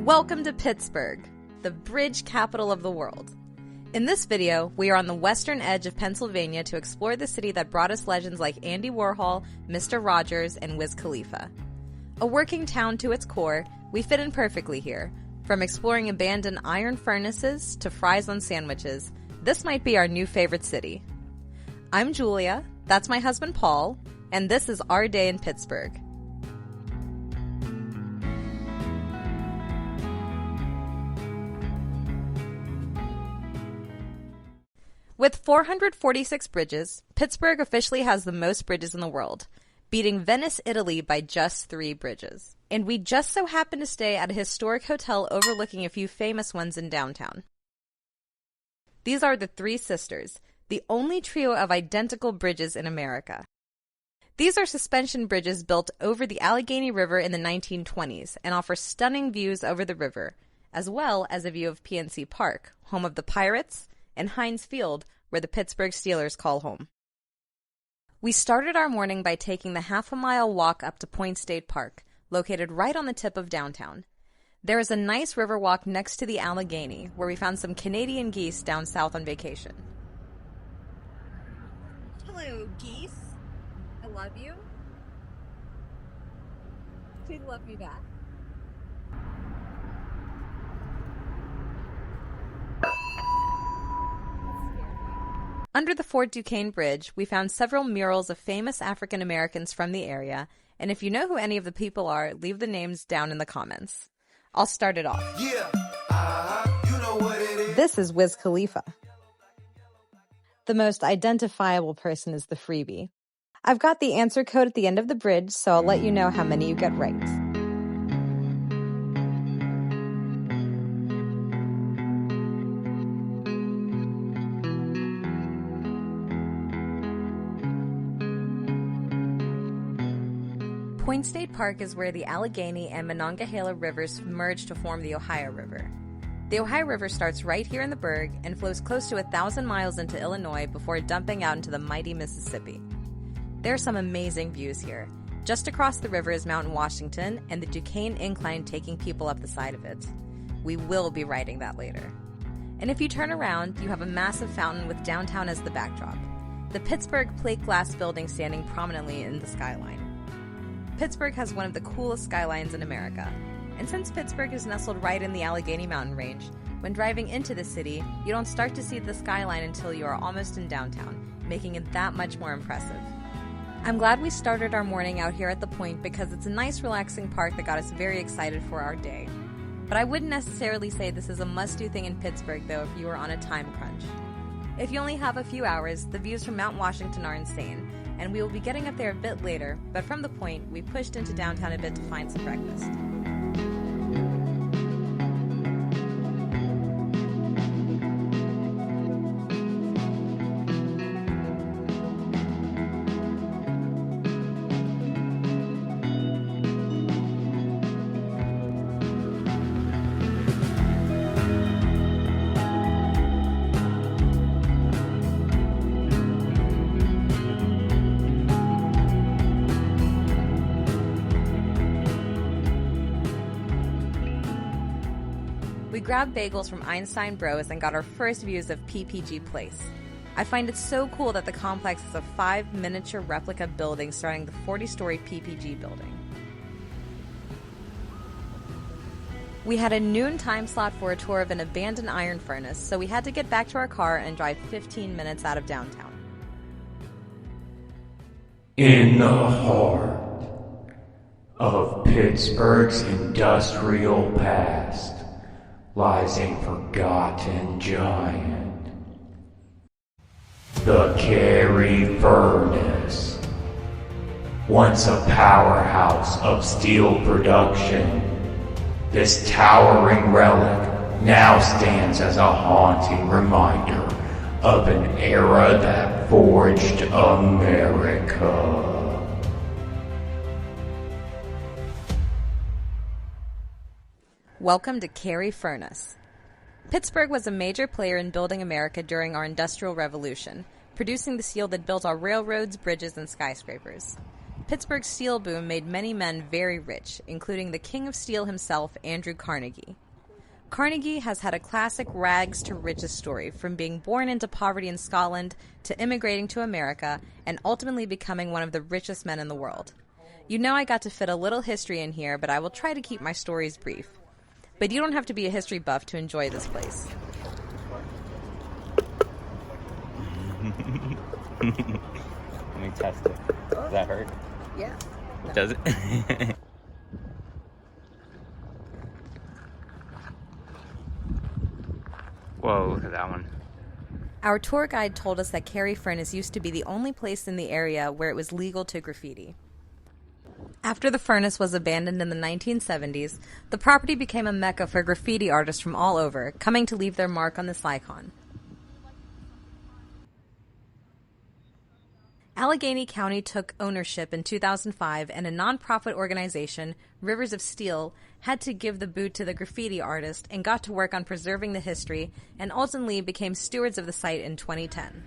Welcome to Pittsburgh, the bridge capital of the world. In this video, we are on the western edge of Pennsylvania to explore the city that brought us legends like Andy Warhol, Mr. Rogers, and Wiz Khalifa. A working town to its core, we fit in perfectly here. From exploring abandoned iron furnaces to fries on sandwiches, this might be our new favorite city. I'm Julia, that's my husband Paul, and this is our day in Pittsburgh. With 446 bridges, Pittsburgh officially has the most bridges in the world, beating Venice, Italy by just 3 bridges. And we just so happen to stay at a historic hotel overlooking a few famous ones in downtown. These are the Three Sisters, the only trio of identical bridges in America. These are suspension bridges built over the Allegheny River in the 1920s and offer stunning views over the river, as well as a view of PNC Park, home of the Pirates, and Heinz Field, where the Pittsburgh Steelers call home. We started our morning by taking the half-a-mile walk up to Point State Park, located right on the tip of downtown. There is a nice river walk next to the Allegheny, where we found some Canadian geese down south on vacation. Hello, geese. I love you. Please love me back. Under the Fort Duquesne Bridge, we found several murals of famous African Americans from the area, and if you know who any of the people are, leave the names down in the comments. I'll start it off. Yeah, you know what it is. This is Wiz Khalifa. The most identifiable person is the freebie. I've got the answer code at the end of the bridge, so I'll let you know how many you get right. Point State Park is where the Allegheny and Monongahela rivers merge to form the Ohio River. The Ohio River starts right here in the Burgh and flows close to 1,000 miles into Illinois before dumping out into the mighty Mississippi. There are some amazing views here. Just across the river is Mount Washington and the Duquesne incline taking people up the side of it. We will be riding that later. And if you turn around, you have a massive fountain with downtown as the backdrop. The Pittsburgh plate glass building standing prominently in the skyline. Pittsburgh has one of the coolest skylines in America. And since Pittsburgh is nestled right in the Allegheny mountain range, when driving into the city, you don't start to see the skyline until you are almost in downtown, making it that much more impressive. I'm glad we started our morning out here at the Point because it's a nice relaxing park that got us very excited for our day. But I wouldn't necessarily say this is a must-do thing in Pittsburgh though if you are on a time crunch. If you only have a few hours, the views from Mount Washington are insane, and we will be getting up there a bit later, but from the Point, we pushed into downtown a bit to find some breakfast. We grabbed bagels from Einstein Bros and got our first views of PPG Place. I find it so cool that the complex is a 5 miniature replica buildings surrounding the 40-story PPG building. We had a noon time slot for a tour of an abandoned iron furnace, so we had to get back to our car and drive 15 minutes out of downtown. In the heart of Pittsburgh's industrial past lies a forgotten giant, the Carrie Furnace. Once a powerhouse of steel production, this towering relic now stands as a haunting reminder of an era that forged America. Welcome to Carrie Furnace. Pittsburgh was a major player in building America during our Industrial Revolution, producing the steel that built our railroads, bridges, and skyscrapers. Pittsburgh's steel boom made many men very rich, including the king of steel himself, Andrew Carnegie. Carnegie has had a classic rags to riches story, from being born into poverty in Scotland to immigrating to America and ultimately becoming one of the richest men in the world. You know I got to fit a little history in here, but I will try to keep my stories brief. But you don't have to be a history buff to enjoy this place. Let me test it. Does that hurt? Yeah. No. Does it? Whoa, look at that one. Our tour guide told us that Carrie Furnace used to be the only place in the area where it was legal to graffiti. After the furnace was abandoned in the 1970s, the property became a mecca for graffiti artists from all over, coming to leave their mark on this icon. Allegheny County took ownership in 2005, and a nonprofit organization, Rivers of Steel, had to give the boot to the graffiti artist and got to work on preserving the history and ultimately became stewards of the site in 2010.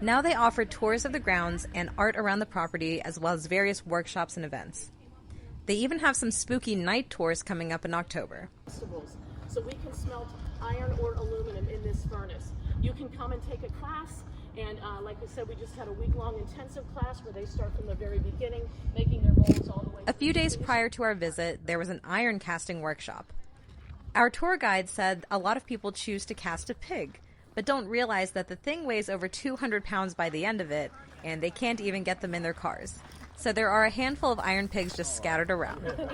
Now they offer tours of the grounds and art around the property, as well as various workshops and events. They even have some spooky night tours coming up in October. So we can smelt iron or aluminum in this furnace. You can come and take a class, and like we said, we just had a week-long intensive class where they start from the very beginning, making their molds all the way. A few days prior to our visit, there was an iron casting workshop. Our tour guide said a lot of people choose to cast a pig, but don't realize that the thing weighs over 200 pounds by the end of it, and they can't even get them in their cars. So there are a handful of iron pigs just scattered around. I've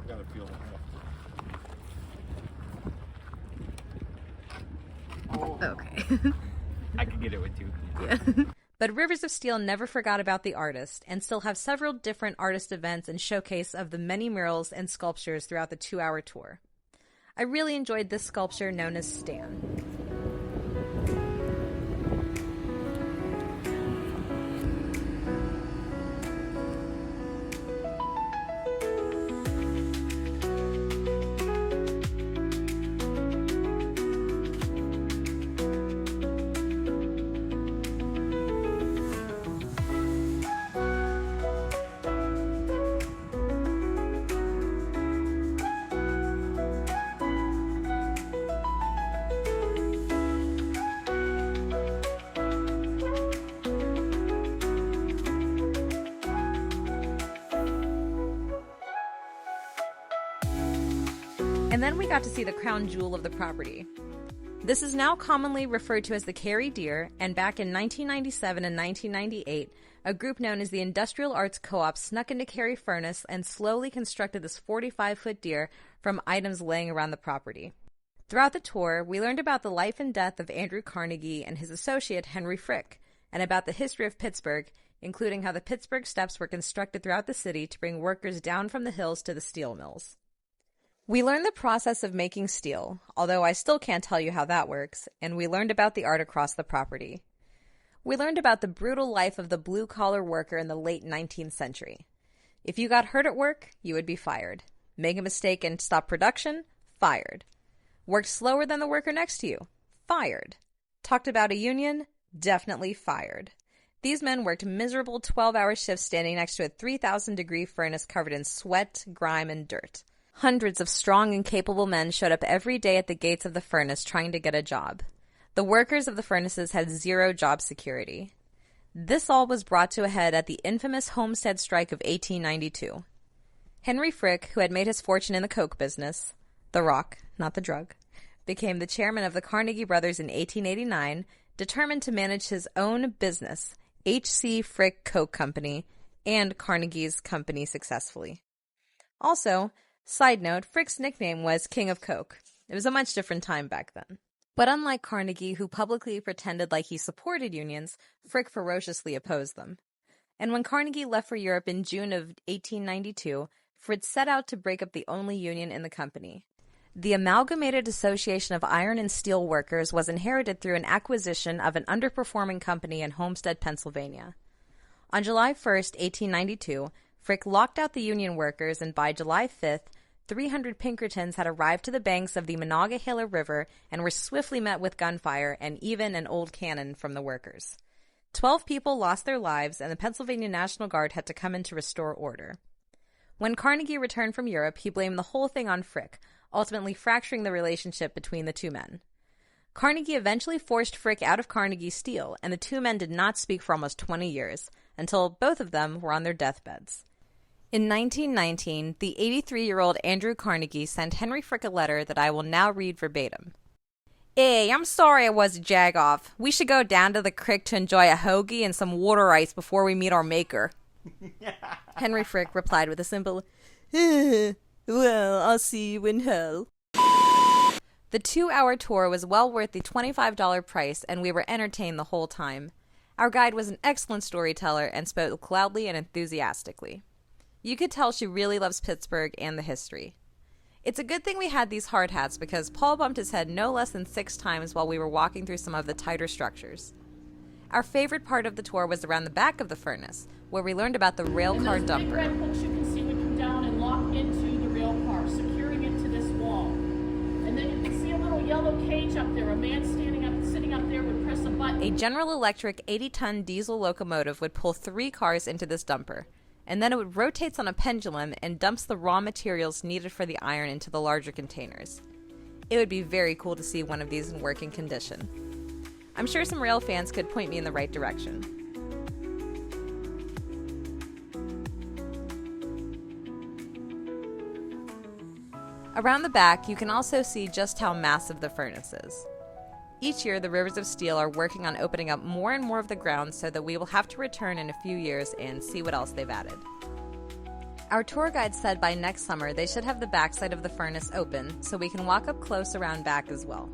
got to feel it. Okay. I could get it with two. Yeah. But Rivers of Steel never forgot about the artist and still have several different artist events and showcase of the many murals and sculptures throughout the 2-hour tour. I really enjoyed this sculpture known as Stan. And then we got to see the crown jewel of the property. This is now commonly referred to as the Carrie Deer, and back in 1997 and 1998, a group known as the Industrial Arts Co-op snuck into Carrie Furnace and slowly constructed this 45-foot deer from items laying around the property. Throughout the tour, we learned about the life and death of Andrew Carnegie and his associate Henry Frick, and about the history of Pittsburgh, including how the Pittsburgh steps were constructed throughout the city to bring workers down from the hills to the steel mills. We learned the process of making steel, although I still can't tell you how that works, and we learned about the art across the property. We learned about the brutal life of the blue-collar worker in the late 19th century. If you got hurt at work, you would be fired. Make a mistake and stop production? Fired. Worked slower than the worker next to you? Fired. Talked about a union? Definitely fired. These men worked miserable 12-hour shifts standing next to a 3,000-degree furnace covered in sweat, grime, and dirt. Hundreds of strong and capable men showed up every day at the gates of the furnace trying to get a job. The workers of the furnaces had zero job security. This all was brought to a head at the infamous Homestead Strike of 1892. Henry Frick, who had made his fortune in the coke business, the rock, not the drug, became the chairman of the Carnegie Brothers in 1889, determined to manage his own business, H.C. Frick Coke Company, and Carnegie's company successfully. Also, side note, Frick's nickname was King of Coke. It was a much different time back then. But unlike Carnegie, who publicly pretended like he supported unions, Frick ferociously opposed them. And when Carnegie left for Europe in June of 1892, Fritz set out to break up the only union in the company. The Amalgamated Association of Iron and Steel Workers was inherited through an acquisition of an underperforming company in Homestead, Pennsylvania. On July 1st, 1892, Frick locked out the union workers, and by July 5th, 300 Pinkertons had arrived to the banks of the Monongahela River and were swiftly met with gunfire and even an old cannon from the workers. 12 people lost their lives, and the Pennsylvania National Guard had to come in to restore order. When Carnegie returned from Europe, he blamed the whole thing on Frick, ultimately fracturing the relationship between the two men. Carnegie eventually forced Frick out of Carnegie Steel, and the two men did not speak for almost 20 years, until both of them were on their deathbeds. In 1919, the 83-year-old Andrew Carnegie sent Henry Frick a letter that I will now read verbatim. Hey, I'm sorry I was a jag-off. We should go down to the creek to enjoy a hoagie and some water ice before we meet our maker. Henry Frick replied with a simple, well, I'll see you in hell. The 2-hour tour was well worth the $25 price, and we were entertained the whole time. Our guide was an excellent storyteller and spoke loudly and enthusiastically. You could tell she really loves Pittsburgh and the history. It's a good thing we had these hard hats because Paul bumped his head no less than 6 times while we were walking through some of the tighter structures. Our favorite part of the tour was around the back of the furnace, where we learned about the rail car dumper. Big red hooks you can see would come down and lock into the rail car, securing it to this wall. And then you can see a little yellow cage up there. A man sitting up there would press a button. A General Electric 80-ton diesel locomotive would pull 3 cars into this dumper, and then it would rotate on a pendulum and dumps the raw materials needed for the iron into the larger containers. It would be very cool to see one of these in working condition. I'm sure some rail fans could point me in the right direction. Around the back, you can also see just how massive the furnace is. Each year, the Rivers of Steel are working on opening up more and more of the ground so that we will have to return in a few years and see what else they've added. Our tour guide said by next summer they should have the backside of the furnace open so we can walk up close around back as well.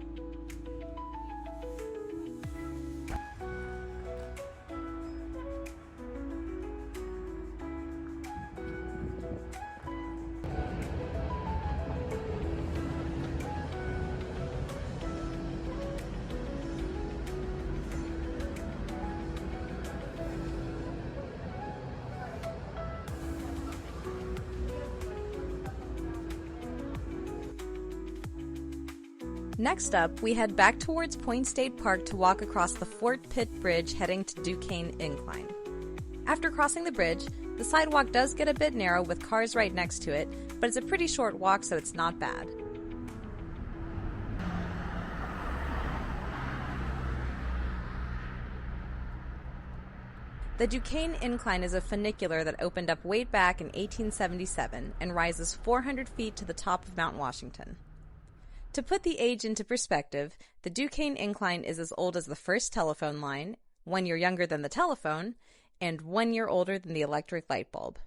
Next up, we head back towards Point State Park to walk across the Fort Pitt Bridge heading to Duquesne Incline. After crossing the bridge, the sidewalk does get a bit narrow with cars right next to it, but it's a pretty short walk, so it's not bad. The Duquesne Incline is a funicular that opened up way back in 1877 and rises 400 feet to the top of Mount Washington. To put the age into perspective, the Duquesne Incline is as old as the first telephone line, 1 year younger than the telephone, and 1 year older than the electric light bulb.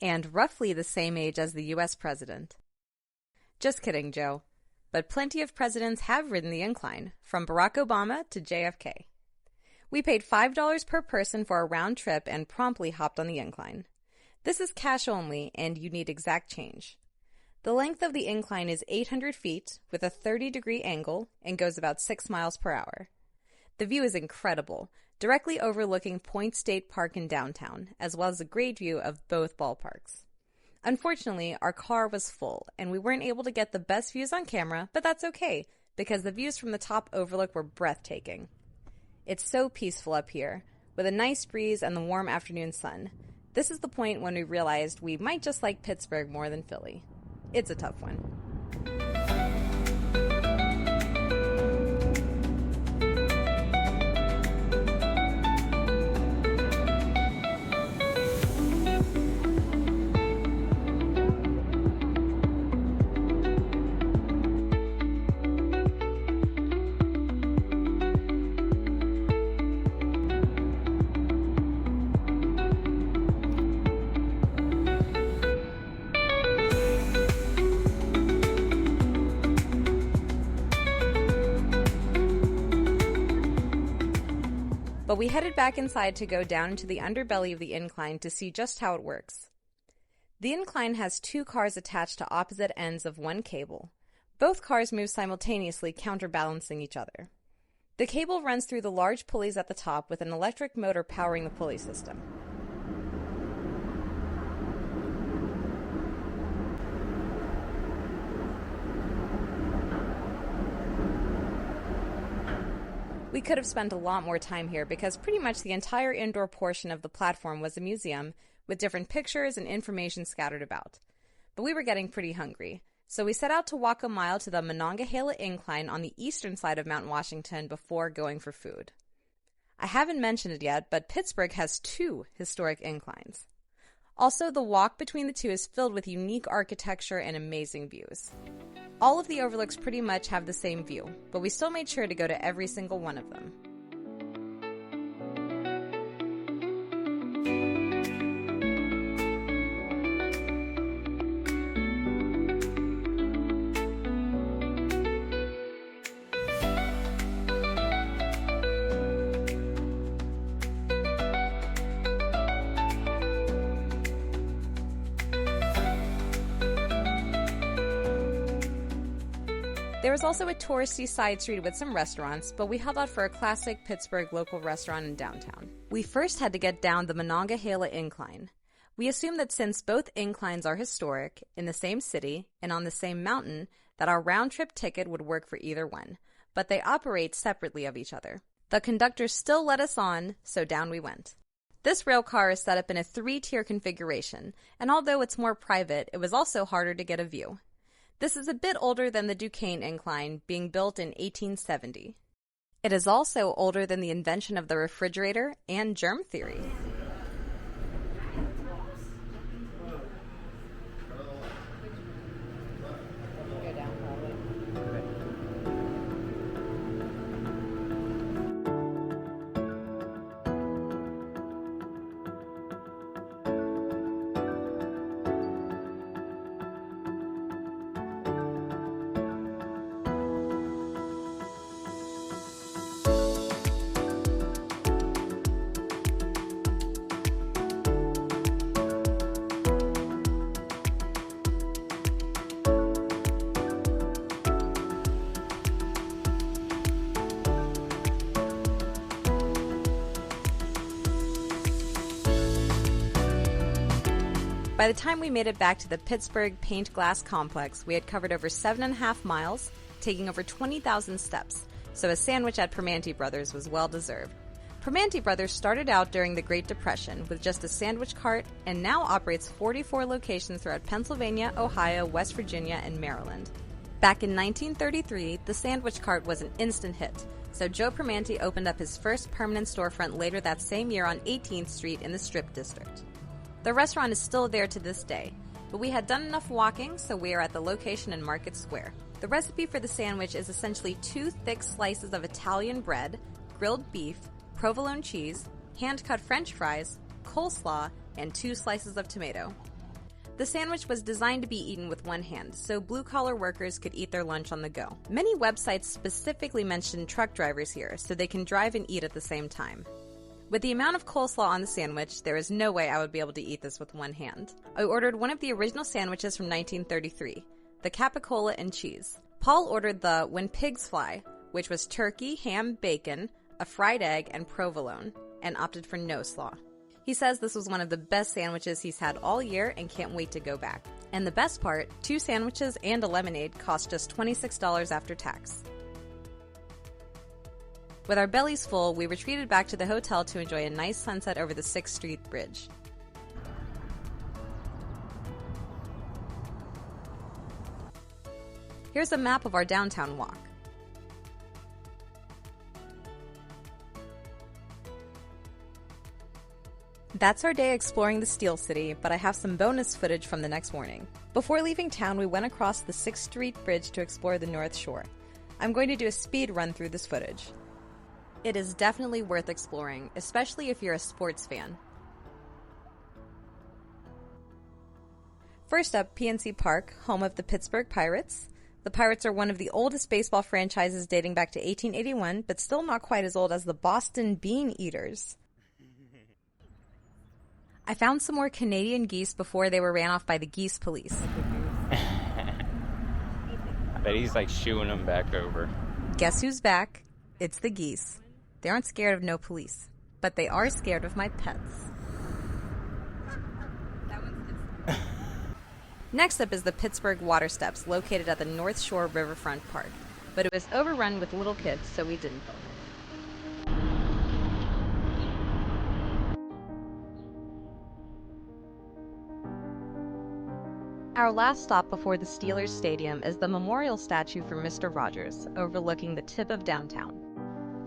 And roughly the same age as the U.S. president. Just kidding, Joe. But plenty of presidents have ridden the incline, from Barack Obama to JFK. We paid $5 per person for a round trip and promptly hopped on the incline. This is cash only, and you need exact change. The length of the incline is 800 feet with a 30-degree angle and goes about 6 miles per hour. The view is incredible, directly overlooking Point State Park in downtown, as well as a great view of both ballparks. Unfortunately, our car was full, and we weren't able to get the best views on camera, but that's okay, because the views from the top overlook were breathtaking. It's so peaceful up here, with a nice breeze and the warm afternoon sun. This is the point when we realized we might just like Pittsburgh more than Philly. It's a tough one. But we headed back inside to go down into the underbelly of the incline to see just how it works. The incline has 2 cars attached to opposite ends of one cable. Both cars move simultaneously, counterbalancing each other. The cable runs through the large pulleys at the top with an electric motor powering the pulley system. We could have spent a lot more time here because pretty much the entire indoor portion of the platform was a museum with different pictures and information scattered about. But we were getting pretty hungry, so we set out to walk a mile to the Monongahela incline on the eastern side of Mount Washington before going for food. I haven't mentioned it yet, but Pittsburgh has 2 historic inclines. Also, the walk between the 2 is filled with unique architecture and amazing views. All of the overlooks pretty much have the same view, but we still made sure to go to every single one of them. There was also a touristy side street with some restaurants, but we held out for a classic Pittsburgh local restaurant in downtown. We first had to get down the Monongahela incline. We assumed that since both inclines are historic, in the same city, and on the same mountain, that our round-trip ticket would work for either one, but they operate separately of each other. The conductor still let us on, so down we went. This rail car is set up in a 3-tier configuration, and although it's more private, it was also harder to get a view. This is a bit older than the Duquesne incline, being built in 1870. It is also older than the invention of the refrigerator and germ theory. By the time we made it back to the Pittsburgh Paint Glass Complex, we had covered over 7.5 miles, taking over 20,000 steps, so a sandwich at Promanti Brothers was well deserved. Promanti Brothers started out during the Great Depression with just a sandwich cart and now operates 44 locations throughout Pennsylvania, Ohio, West Virginia, and Maryland. Back in 1933, the sandwich cart was an instant hit, so Joe Promanti opened up his first permanent storefront later that same year on 18th Street in the Strip District. The restaurant is still there to this day, but we had done enough walking, so we are at the location in Market Square. The recipe for the sandwich is essentially 2 thick slices of Italian bread, grilled beef, provolone cheese, hand-cut French fries, coleslaw, and 2 slices of tomato. The sandwich was designed to be eaten with one hand, so blue-collar workers could eat their lunch on the go. Many websites specifically mention truck drivers here, so they can drive and eat at the same time. With the amount of coleslaw on the sandwich, there is no way I would be able to eat this with one hand. I ordered one of the original sandwiches from 1933, the capicola and cheese. Paul ordered the When Pigs Fly, which was turkey, ham, bacon, a fried egg, and provolone, and opted for no slaw. He says this was one of the best sandwiches he's had all year and can't wait to go back. And the best part, 2 sandwiches and a lemonade cost just $26 after tax. With our bellies full, we retreated back to the hotel to enjoy a nice sunset over the 6th Street Bridge. Here's a map of our downtown walk. That's our day exploring the Steel City, but I have some bonus footage from the next morning. Before leaving town, we went across the 6th Street Bridge to explore the North Shore. I'm going to do a speed run through this footage. It is definitely worth exploring, especially if you're a sports fan. First up, PNC Park, home of the Pittsburgh Pirates. The Pirates are one of the oldest baseball franchises dating back to 1881, but still not quite as old as the Boston Bean Eaters. I found some more Canadian geese before they were ran off by the geese police. I bet he's like shooing them back over. Guess who's back? It's the geese. They aren't scared of no police, but they are scared of my pets. Next up is the Pittsburgh Water Steps, located at the North Shore Riverfront Park, but it was overrun with little kids, so we didn't film it. Our last stop before the Steelers Stadium is the memorial statue for Mr. Rogers, overlooking the tip of downtown.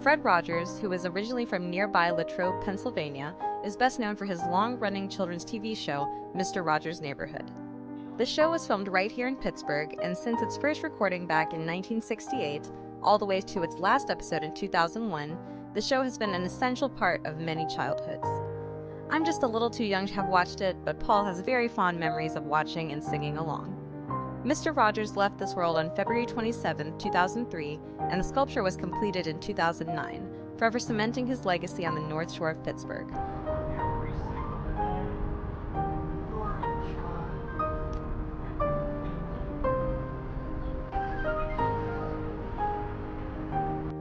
Fred Rogers, who is originally from nearby Latrobe, Pennsylvania, is best known for his long-running children's TV show, Mr. Rogers' Neighborhood. The show was filmed right here in Pittsburgh, and since its first recording back in 1968, all the way to its last episode in 2001, the show has been an essential part of many childhoods. I'm just a little too young to have watched it, but Paul has very fond memories of watching and singing along. Mr. Rogers left this world on February 27, 2003, and the sculpture was completed in 2009, forever cementing his legacy on the North Shore of Pittsburgh.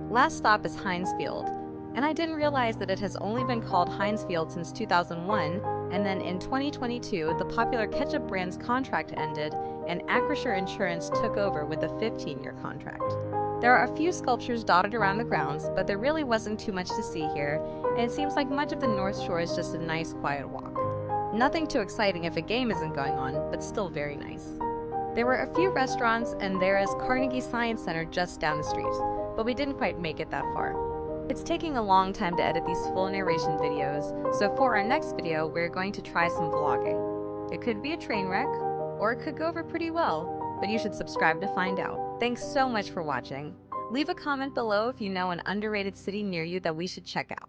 Last stop is Heinz Field, and I didn't realize that it has only been called Heinz Field since 2001, and then in 2022, the popular ketchup brand's contract ended, and Acrisure Insurance took over with a 15-year contract. There are a few sculptures dotted around the grounds, but there really wasn't too much to see here, and it seems like much of the North Shore is just a nice, quiet walk. Nothing too exciting if a game isn't going on, but still very nice. There were a few restaurants, and there is Carnegie Science Center just down the street, but we didn't quite make it that far. It's taking a long time to edit these full narration videos, so for our next video, we're going to try some vlogging. It could be a train wreck, or it could go over pretty well, but you should subscribe to find out. Thanks so much for watching. Leave a comment below if you know an underrated city near you that we should check out.